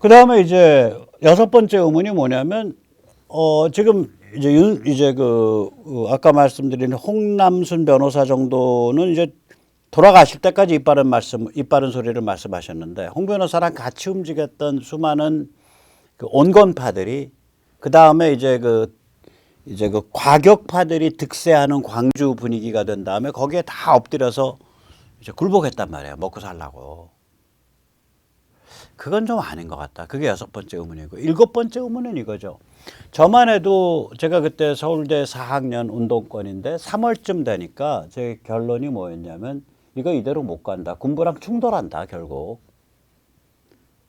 그 다음에 이제 여섯 번째 의문이 뭐냐면, 지금 이제 아까 말씀드린 홍남순 변호사 정도는 이제 돌아가실 때까지 입 바른 소리를 말씀하셨는데, 홍 변호사랑 같이 움직였던 수많은 그 온건파들이, 그 다음에 이제 그 과격파들이 득세하는 광주 분위기가 된 다음에 거기에 다 엎드려서 이제 굴복했단 말이에요. 먹고 살라고. 그건 좀 아닌 것 같다. 그게 여섯 번째 의문이고, 일곱 번째 의문은 이거죠. 저만 해도 제가 그때 서울대 4학년 운동권인데 3월쯤 되니까 제 결론이 뭐였냐면, 이거 이대로 못 간다. 군부랑 충돌한다. 결국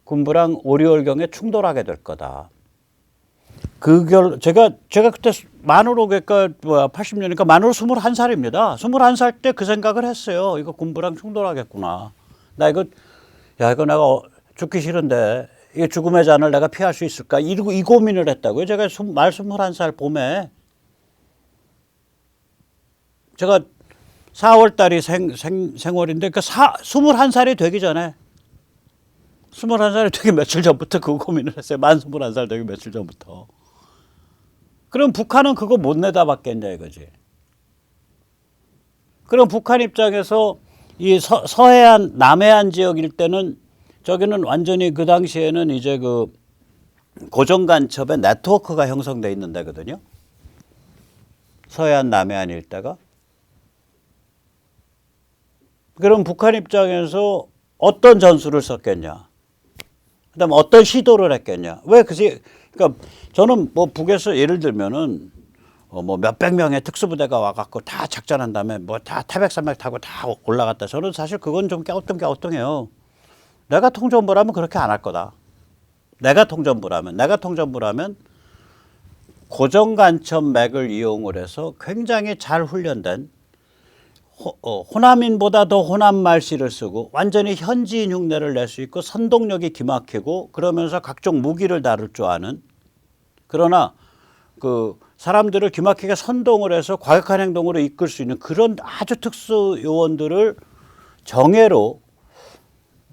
군부랑 오리올경에 충돌하게 될 거다. 제가 그때 만으로, 그러니까 80년이니까 만으로 21살입니다. 21살 때 그 생각을 했어요. 이거 군부랑 충돌하겠구나. 이거 내가 죽기 싫은데 이 죽음의 잔을 내가 피할 수 있을까? 이 고민을 했다고요. 제가 말 21살 봄에, 제가 4월 달이 생월인데, 그 21살이 되기 전에, 21살이 되기 며칠 전부터 그 고민을 했어요. 만 21살 되기 며칠 전부터. 그럼 북한은 그거 못 내다봤겠냐 이거지. 그럼 북한 입장에서 이 서해안, 남해안 지역일 때는, 저기는 완전히 그 당시에는 이제 그 고정 간첩의 네트워크가 형성돼 있는 데거든요. 서해안, 남해안 일대가. 그럼 북한 입장에서 어떤 전술을 썼겠냐? 그다음에 어떤 시도를 했겠냐? 그러니까 저는 뭐 북에서 예를 들면은 뭐 몇백 명의 특수부대가 와갖고 다 작전한 다음에 뭐 다 태백산맥 타고 다 올라갔다. 저는 사실 그건 좀 갸우뚱해요. 내가 통전부라면 그렇게 안 할 거다. 내가 통전부라면 고정간첩 맥을 이용을 해서 굉장히 잘 훈련된, 호남인보다 더 호남 말씨를 쓰고 완전히 현지인 흉내를 낼 수 있고 선동력이 기막히고 그러면서 각종 무기를 다룰 줄 아는, 그러나 그 사람들을 기막히게 선동을 해서 과격한 행동으로 이끌 수 있는 그런 아주 특수 요원들을 정예로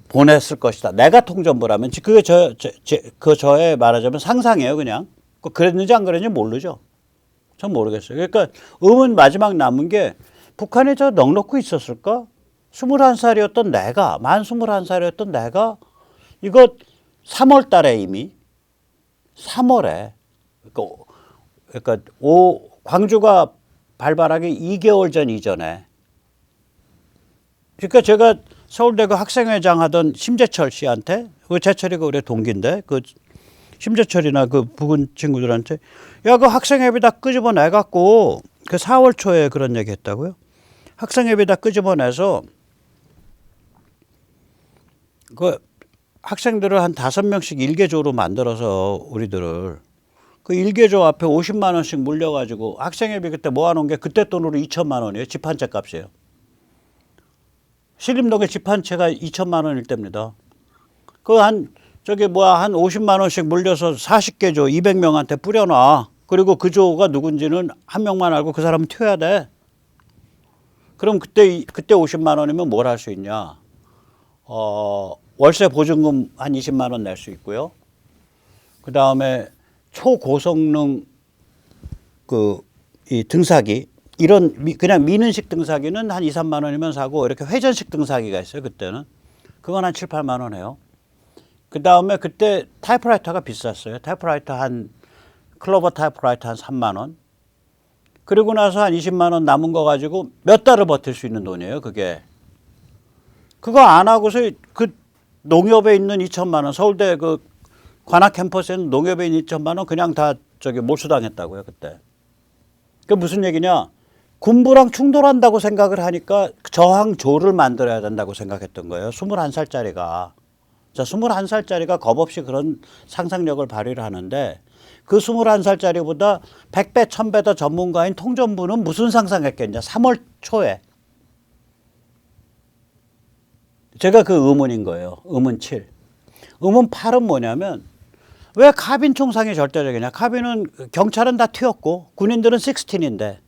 보냈을 것이다. 내가 통전부라면. 그게 저의 말하자면 상상이에요. 그냥 그랬는지 안 그랬는지 모르죠. 전 모르겠어요. 그러니까 의문 마지막 남은 게, 북한에 저 넉넉히 있었을까? 21살이었던 내가, 만 21살이었던 내가, 이거 3월 달에 이미, 3월에, 그러니까 광주가 발발하기 2개월 전 이전에, 그러니까 제가 서울대 그 학생회장 하던 심재철 씨한테, 그 재철이가 우리 동기인데, 그 심재철이나 그 부근 친구들한테, 야, 그 학생회비 다 끄집어내갖고, 그 4월 초에 그런 얘기 했다고요? 학생회비 다 끄집어내서 그 학생들을 한 5명씩 일개조로 만들어서 우리들을 그 일개조 앞에 50만 원씩 물려가지고, 학생회비 그때 모아놓은 게 그때 돈으로 2천만 원이에요. 집 한 채 값이에요. 신림동에 집 한 채가 2천만 원일 때입니다. 한 50만 원씩 물려서 40개 조 200명한테 뿌려놔. 그리고 그 조가 누군지는 한 명만 알고 그 사람은 튀어야 돼. 그럼 그때 50만 원이면 뭘 할 수 있냐? 월세 보증금 한 20만 원 낼 수 있고요. 그 다음에 초고성능 이 등사기, 이런 그냥 미는식 등사기는 한 2, 3만 원이면 사고, 이렇게 회전식 등사기가 있어요. 그때는 그건 한 7, 8만 원 해요. 그 다음에 그때 타이프라이터가 비쌌어요. 클로버 타이프라이터 한 3만 원. 그리고 나서 한 20만 원 남은 거 가지고 몇 달을 버틸 수 있는 돈이에요. 그거 안 하고서 그 농협에 있는 2천만 원, 서울대 그 관악 캠퍼스에 있는 농협에 있는 2천만 원 그냥 다 몰수당했다고요. 그때. 그게 무슨 얘기냐? 군부랑 충돌한다고 생각을 하니까 저항조를 만들어야 된다고 생각했던 거예요. 21살짜리가. 자, 21살짜리가 겁없이 그런 상상력을 발휘를 하는데, 그 21살짜리보다 100배, 1000배 더 전문가인 통전부는 무슨 상상했겠냐? 3월 초에. 제가 그 의문인 거예요. 의문 7. 의문 8은 뭐냐면, 왜 카빈 총상이 절대적이냐? 카빈은, 경찰은 다 튀었고 군인들은 16인데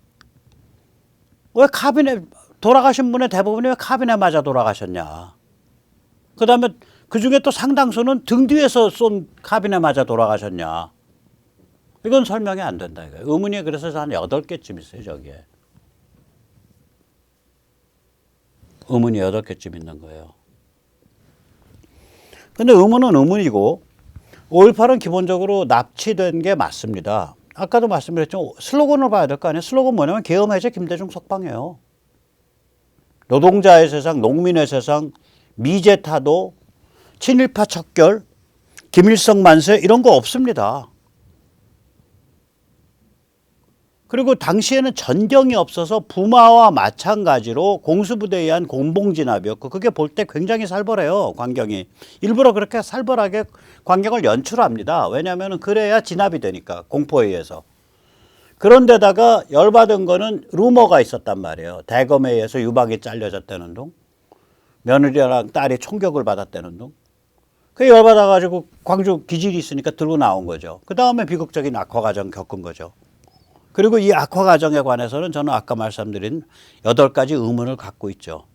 왜 카빈에 돌아가신 분의 대부분이 왜 카빈에 맞아 돌아가셨냐? 그 다음에 그중에 또 상당수는 등 뒤에서 쏜 카빈에 맞아 돌아가셨냐. 이건 설명이 안 된다 이거예요. 의문이 그래서 한 8개쯤 있어요, 저기에. 의문이 8개쯤 있는 거예요. 근데 의문은 의문이고 5.18은 기본적으로 납치된 게 맞습니다. 아까도 말씀드렸죠. 슬로건을 봐야 될 거 아니에요. 슬로건 뭐냐면 계엄 해제 김대중 석방이에요. 노동자의 세상, 농민의 세상, 미제 타도, 친일파 척결, 김일성 만세 이런 거 없습니다. 그리고 당시에는 전경이 없어서 부마와 마찬가지로 공수부대에 의한 공봉진압이었고 그게 볼 때 굉장히 살벌해요. 광경이. 일부러 그렇게 살벌하게 광경을 연출합니다. 왜냐하면 그래야 진압이 되니까 공포에 의해서. 그런데다가 열받은 거는 루머가 있었단 말이에요. 대검에 의해서 유박이 잘려졌다는 둥. 며느리랑 딸이 총격을 받았다는 둥. 그 열받아가지고 광주 기질이 있으니까 들고 나온 거죠. 그 다음에 비극적인 악화 과정 겪은 거죠. 그리고 이 악화 과정에 관해서는 저는 아까 말씀드린 8가지 의문을 갖고 있죠.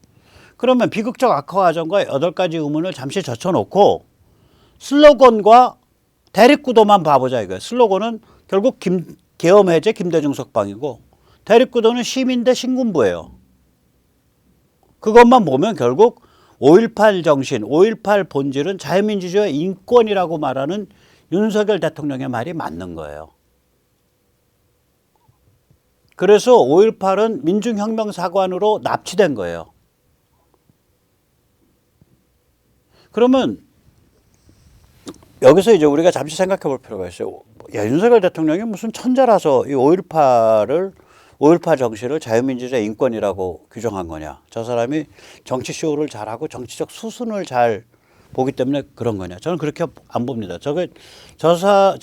그러면 비극적 악화 과정과 8가지 의문을 잠시 젖혀놓고 슬로건과 대립구도만 봐보자 이거예요. 슬로건은 결국 계엄 해제 김대중 석방이고 대립구도는 시민 대 신군부예요. 그것만 보면 결국 5.18 정신, 5.18 본질은 자유민주주의의 인권이라고 말하는 윤석열 대통령의 말이 맞는 거예요. 그래서 5.18은 민중혁명사관으로 납치된 거예요. 그러면 여기서 이제 우리가 잠시 생각해 볼 필요가 있어요. 야, 윤석열 대통령이 무슨 천재라서 이 5.18 정신을 자유민주주의 인권이라고 규정한 거냐. 저 사람이 정치쇼를 잘하고 정치적 수순을 잘 보기 때문에 그런 거냐. 저는 그렇게 안 봅니다. 저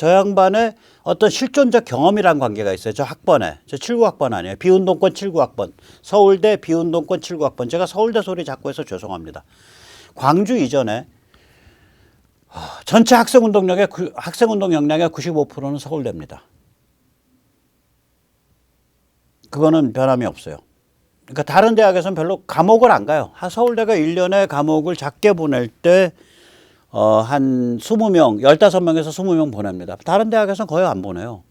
양반의 어떤 실존적 경험이란 관계가 있어요. 저 학번에. 저 79학번 아니에요. 비운동권 79학번. 서울대 비운동권 79학번. 제가 서울대 소리 자꾸 해서 죄송합니다. 광주 이전에 전체 학생운동 역량의 95%는 서울대입니다. 그거는 변함이 없어요. 그러니까 다른 대학에서는 별로 감옥을 안 가요. 서울대가 1년에 감옥을 작게 보낼 때 한 20명, 15명에서 20명 보냅니다. 다른 대학에서는 거의 안 보내요.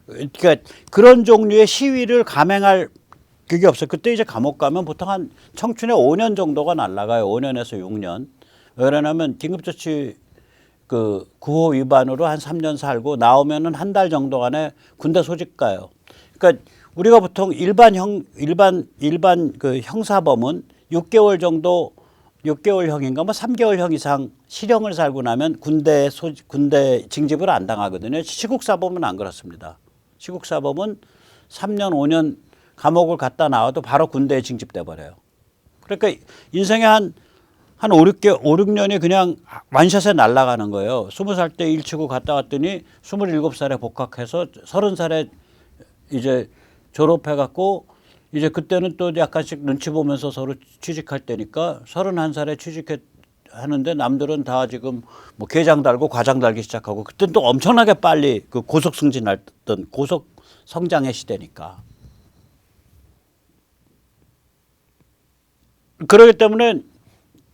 그러니까 그런 종류의 시위를 감행할 그게 없어요. 그때 이제 감옥 가면 보통 한 청춘에 5년 정도가 날아가요. 5년에서 6년. 왜냐하면 긴급조치 그 구호 위반으로 한 3년 살고 나오면은 한 달 정도 안에 군대 소집 가요. 그러니까 우리가 보통 일반 그 형사범은 6개월형인가 뭐 3개월형 이상 실형을 살고 나면 군대 징집을 안 당하거든요. 시국사범은 안 그렇습니다. 시국사범은 3년, 5년 감옥을 갔다 나와도 바로 군대에 징집돼 버려요. 그러니까 인생에 한 5, 6년이 그냥 완샷에 날아가는 거예요. 20살 때 일치고 갔다 왔더니 27살에 복학해서 30살에 이제 졸업해갖고 이제 그때는 또 약간씩 눈치 보면서 서로 취직할 때니까 31살에 취직하는데 남들은 다 지금 뭐 계장 달고 과장 달기 시작하고 그때는 또 엄청나게 빨리 그 고속 승진했던 고속 성장의 시대니까. 그렇기 때문에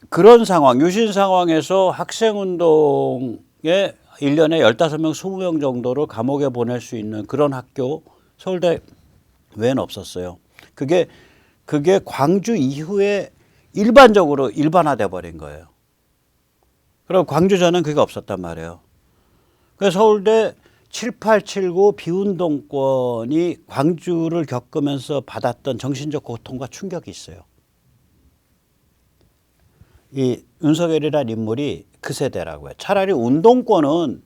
그런 상황, 유신 상황에서 학생운동에 1년에 15명, 20명 정도를 감옥에 보낼 수 있는 그런 학교 서울대 외에는 없었어요. 그게 광주 이후에 일반적으로 일반화돼 버린 거예요. 그리고 광주 전엔 그게 없었단 말이에요. 그래서 서울대 7879 비운동권이 광주를 겪으면서 받았던 정신적 고통과 충격이 있어요. 이 윤석열이라는 인물이 그 세대라고요. 차라리 운동권은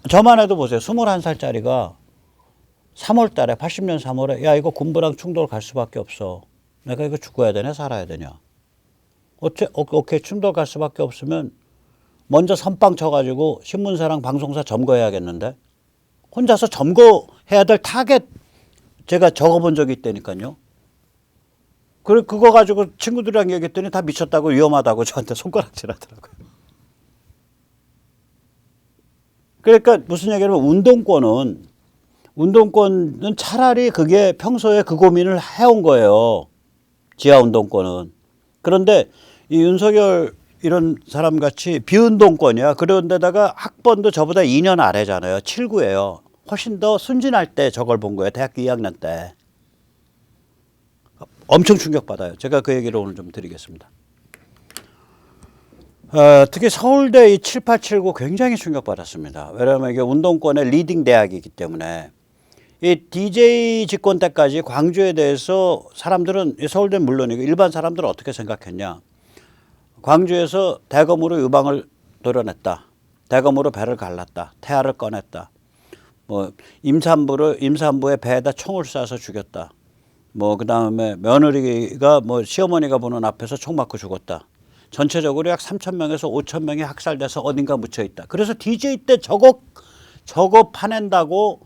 저만 해도 보세요. 21살짜리가 3월 달에 80년 3월에 야 이거 군부랑 충돌 갈 수밖에 없어. 내가 이거 죽어야 되냐 살아야 되냐. 오케이 충돌 갈 수밖에 없으면 먼저 선빵 쳐가지고 신문사랑 방송사 점거해야겠는데 혼자서 점거해야 될 타겟 제가 적어본 적이 있다니까요. 그거 가지고 친구들이랑 얘기했더니 다 미쳤다고 위험하다고 저한테 손가락질 하더라고요. 그러니까 무슨 얘기냐면 운동권은 차라리 그게 평소에 그 고민을 해온 거예요. 지하운동권은. 그런데 이 윤석열 이런 사람 같이 비운동권이야. 그런데다가 학번도 저보다 2년 아래잖아요. 79예요. 훨씬 더 순진할 때 저걸 본 거예요. 대학교 2학년 때. 엄청 충격받아요. 제가 그 얘기를 오늘 좀 드리겠습니다. 특히 서울대 이 7879 굉장히 충격받았습니다. 왜냐하면 이게 운동권의 리딩 대학이기 때문에 이 DJ 집권 때까지 광주에 대해서 사람들은 서울대는 물론이고 일반 사람들은 어떻게 생각했냐. 광주에서 대검으로 유방을 도려냈다. 대검으로 배를 갈랐다. 태아를 꺼냈다. 뭐 임산부의 배에다 총을 쏴서 죽였다. 뭐 그다음에 며느리가 뭐 시어머니가 보는 앞에서 총 맞고 죽었다. 전체적으로 약 3,000명에서 5,000명이 학살돼서 어딘가 묻혀 있다. 그래서 DJ 때 저거 파낸다고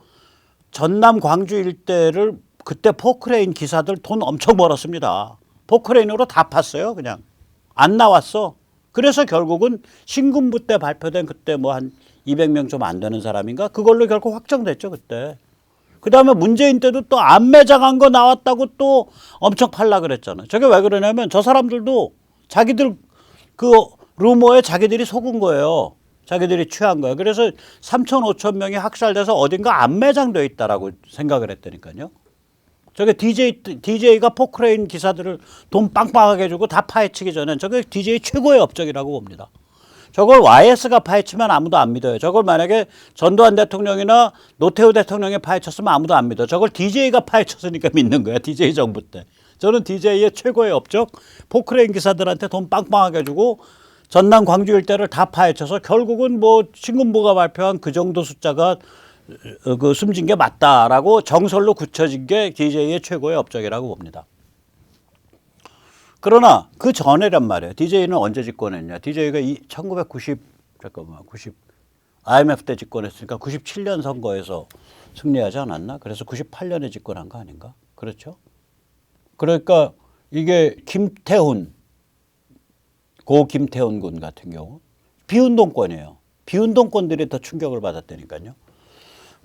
전남 광주 일대를 그때 포크레인 기사들 돈 엄청 벌었습니다. 포크레인으로 다 팠어요. 그냥 안 나왔어. 그래서 결국은 신군부 때 발표된 그때 뭐 한 200명 좀 안 되는 사람인가 그걸로 결국 확정됐죠. 그때. 그다음에 문재인 때도 또 안 매장한 거 나왔다고 또 엄청 팔라 그랬잖아요. 저게 왜 그러냐면 저 사람들도 자기들 그 루머에 자기들이 속은 거예요. 자기들이 취한 거예요. 그래서 3천 5천 명이 학살돼서 어딘가 안 매장되어 있다라고 생각을 했다니까요. 저게 DJ가 포크레인 기사들을 돈 빵빵하게 주고 다 파헤치기 전엔 저게 DJ 최고의 업적이라고 봅니다. 저걸 YS가 파헤치면 아무도 안 믿어요. 저걸 만약에 전두환 대통령이나 노태우 대통령이 파헤쳤으면 아무도 안 믿어. 저걸 DJ가 파헤쳤으니까 믿는 거야. DJ 정부 때. 저는 DJ의 최고의 업적 포크레인 기사들한테 돈 빵빵하게 주고 전남 광주 일대를 다 파헤쳐서 결국은 뭐 신군부가 발표한 그 정도 숫자가 그 숨진 게 맞다라고 정설로 굳혀진 게 DJ의 최고의 업적이라고 봅니다. 그러나 그 전에란 말이에요. DJ는 언제 집권했냐? DJ가 90 IMF 때 집권했으니까 97년 선거에서 승리하지 않았나? 그래서 98년에 집권한 거 아닌가? 그렇죠? 그러니까 이게 고 김태훈 군 같은 경우 비운동권이에요. 비운동권들이 더 충격을 받았다니까요.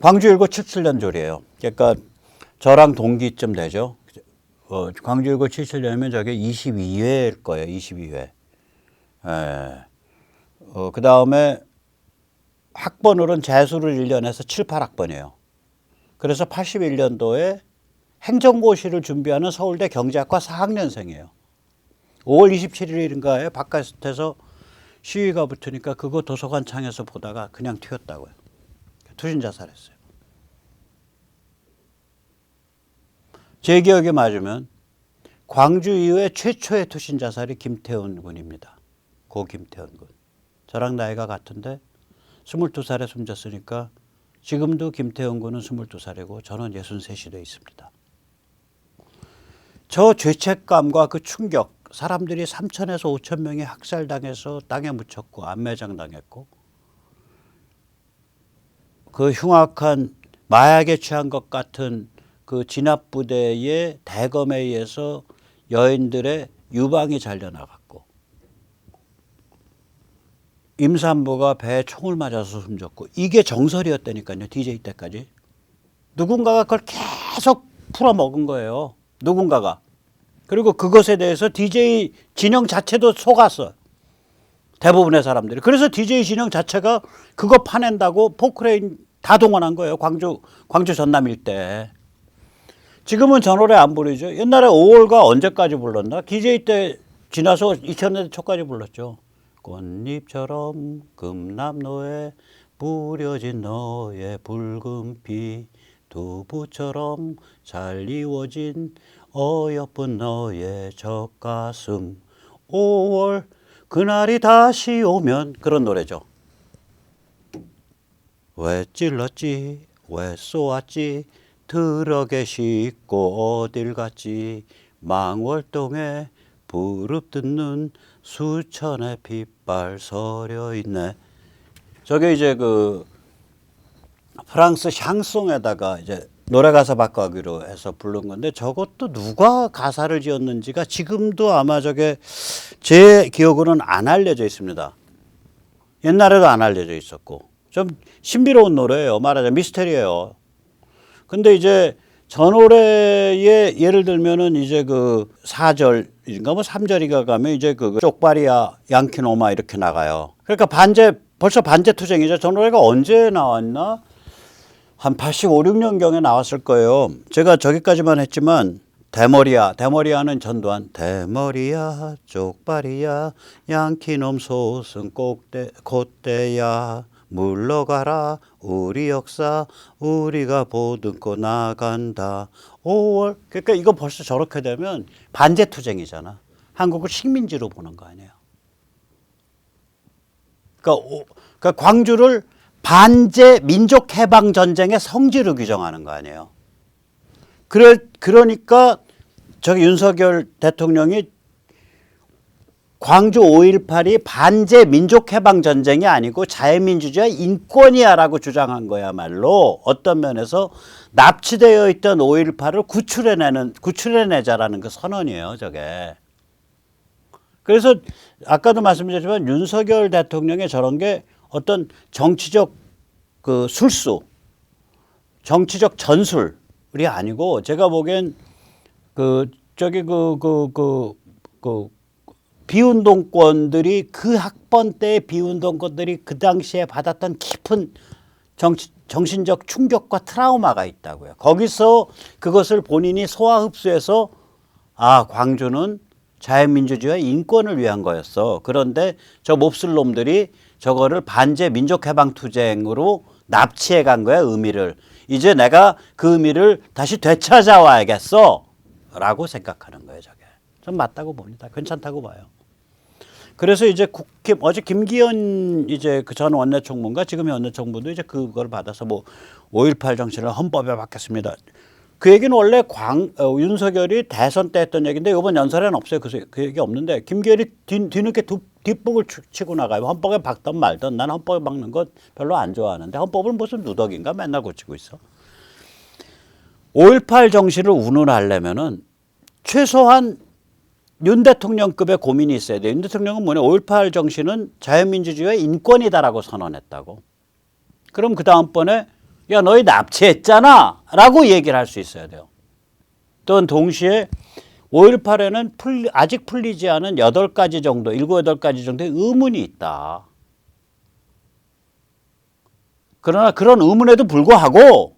광주 1977년 조리예요. 그러니까 저랑 동기쯤 되죠. 광주 1977년이면 저게 22회일 거예요. 22회. 그 다음에 학번으로는 재수를 1년에서 7, 8학번이에요. 그래서 81년도에 행정고시를 준비하는 서울대 경제학과 4학년생이에요. 5월 27일인가에 바깥에서 시위가 붙으니까 그거 도서관 창에서 보다가 그냥 튀었다고요. 투신 자살했어요. 제 기억에 맞으면 광주 이후에 최초의 투신 자살이 김태훈 군입니다. 고 김태훈 군. 저랑 나이가 같은데 22살에 숨졌으니까 지금도 김태훈 군은 22살이고 저는 63이 돼 있습니다. 저 죄책감과 그 충격, 사람들이 3천에서 5천 명이 학살당해서 땅에 묻혔고 안매장당했고 그 흉악한 마약에 취한 것 같은 그 진압부대의 대검에 의해서 여인들의 유방이 잘려나갔고 임산부가 배에 총을 맞아서 숨졌고 이게 정설이었다니까요. DJ 때까지. 누군가가 그걸 계속 풀어먹은 거예요. 누군가가. 그리고 그것에 대해서 DJ 진영 자체도 속았어. 대부분의 사람들이. 그래서 DJ 진영 자체가 그거 파낸다고 포크레인 다 동원한 거예요. 광주 전남 일대. 지금은 저 노래 안 부르죠. 옛날에 5월가 언제까지 불렀나? DJ 때 지나서 2000년대 초까지 불렀죠. 꽃잎처럼 금남로에 뿌려진 너의 붉은 피 두부처럼 잘 이워진 어여쁜 너의 젖가슴 5월 그날이 다시 오면 그런 노래죠. 왜 찔렀지 왜 쏘았지 트럭에 싣고 어딜 갔지 망월동에 부릅듣는 수천의 핏발 서려 있네. 저게 이제 그 프랑스 샹송에다가 이제 노래 가사 바꾸기로 해서 부른 건데 저것도 누가 가사를 지었는지가 지금도 아마 저게 제 기억으로는 안 알려져 있습니다. 옛날에도 안 알려져 있었고 좀 신비로운 노래예요. 말하자면 미스테리예요. 근데 이제 전월에 예를 들면은 이제 그 4절인가 뭐 3절이가 가면 이제 그 쪽발이야 양키노마 이렇게 나가요. 그러니까 벌써 반제 투쟁이죠. 전월에가 언제 나왔나? 한 85, 6년경에 나왔을 거예요. 제가 저기까지만 했지만 대머리야는 전두환. 대머리야 쪽발이야 양키놈 소승 콧대야 물러가라 우리 역사 우리가 보듬고 나간다 5월. 그러니까 이거 벌써 저렇게 되면 반제투쟁이잖아. 한국을 식민지로 보는 거 아니에요. 그러니까 광주를 반제 민족해방전쟁의 성지로 규정하는 거 아니에요. 그러니까 저기 윤석열 대통령이 광주 5.18이 반제 민족해방전쟁이 아니고 자유민주주의 인권이야라고 주장한 거야말로 어떤 면에서 납치되어 있던 5.18을 구출해내자라는 그 선언이에요, 저게. 그래서 아까도 말씀드렸지만 윤석열 대통령의 저런 게 어떤 정치적 그 술수, 정치적 전술이 아니고 제가 보기엔 비운동권들이 그 학번 때의 비운동권들이 그 당시에 받았던 깊은 정신적 충격과 트라우마가 있다고요. 거기서 그것을 본인이 소화 흡수해서 아, 광주는 자유민주주의와 인권을 위한 거였어. 그런데 저 몹쓸 놈들이 저거를 반제 민족해방투쟁으로 납치해 간 거야, 의미를. 이제 내가 그 의미를 다시 되찾아와야겠어 라고 생각하는 거예요, 저게. 전 맞다고 봅니다. 괜찮다고 봐요. 그래서 이제 어제 김기현 이제 그 전 원내총무인가 지금의 원내총무도 이제 그걸 받아서 뭐 5.18 정신을 헌법에 받겠습니다. 그 얘기는 원래 윤석열이 대선 때 했던 얘기인데 이번 연설에는 없어요. 그 얘기 없는데 김기현이 뒤늦게 뒷북을 치고 나가요. 헌법에 박든 말든 난 헌법에 박는 것 별로 안 좋아하는데 헌법을 무슨 누더기인가 맨날 고치고 있어. 5.18 정신을 운운하려면은 최소한 윤 대통령급의 고민이 있어야 돼요. 윤 대통령은 뭐냐? 5.18 정신은 자유민주주의의 인권이다라고 선언했다고. 그럼 그 다음번에 야 너희 납치했잖아 라고 얘기를 할 수 있어야 돼요. 또한 동시에 5.18에는 아직 풀리지 않은 8가지 정도, 7, 8가지 정도의 의문이 있다. 그러나 그런 의문에도 불구하고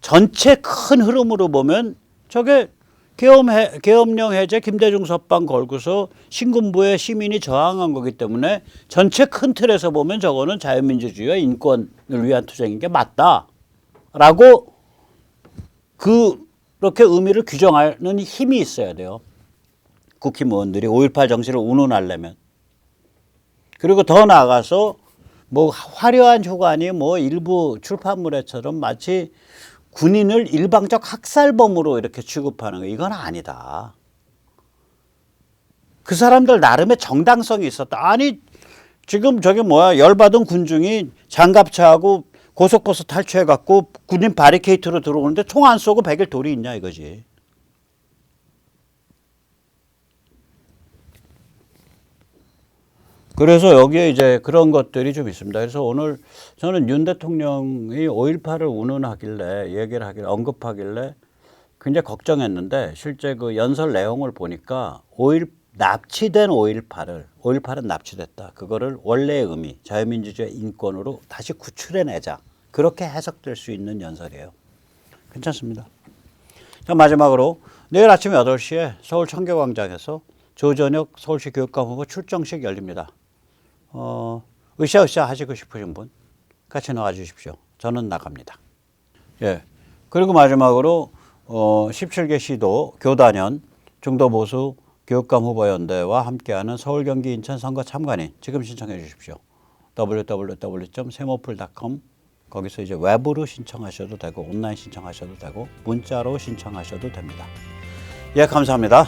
전체 큰 흐름으로 보면 저게 계엄령 해제 김대중 석방 걸고서 신군부의 시민이 저항한 거기 때문에 전체 큰 틀에서 보면 저거는 자유민주주의와 인권을 위한 투쟁인 게 맞다. 라고 그렇게 의미를 규정하는 힘이 있어야 돼요. 국힘의원들이 5.18 정신을 운운하려면. 그리고 더 나아가서 뭐 화려한 휴관이 뭐 일부 출판물에처럼 마치 군인을 일방적 학살범으로 이렇게 취급하는 거 이건 아니다. 그 사람들 나름의 정당성이 있었다. 아니 지금 저게 뭐야 열받은 군중이 장갑차하고 고속버스 탈취해갖고 군인 바리케이트로 들어오는데 총 안 쏘고 100일 돌이 있냐 이거지. 그래서 여기에 이제 그런 것들이 좀 있습니다. 그래서 오늘 저는 윤 대통령이 5.18을 운운하길래 얘기를 하길래 언급하길래 굉장히 걱정했는데 실제 그 연설 내용을 보니까 납치된 5.18은 납치됐다. 그거를 원래의 의미, 자유민주주의 인권으로 다시 구출해내자. 그렇게 해석될 수 있는 연설이에요. 괜찮습니다. 자, 마지막으로 내일 아침 8시에 서울 청계광장에서 조전혁 서울시 교육감 후보 출정식 열립니다. 으쌰으쌰 하시고 싶으신 분 같이 나와 주십시오. 저는 나갑니다. 예. 그리고 마지막으로 17개 시도 교단연 중도보수 교육감 후보연대와 함께하는 서울 경기 인천 선거 참관인 지금 신청해 주십시오. www.세모풀.com 거기서 이제 웹으로 신청하셔도 되고 온라인 신청하셔도 되고 문자로 신청하셔도 됩니다. 예, 감사합니다.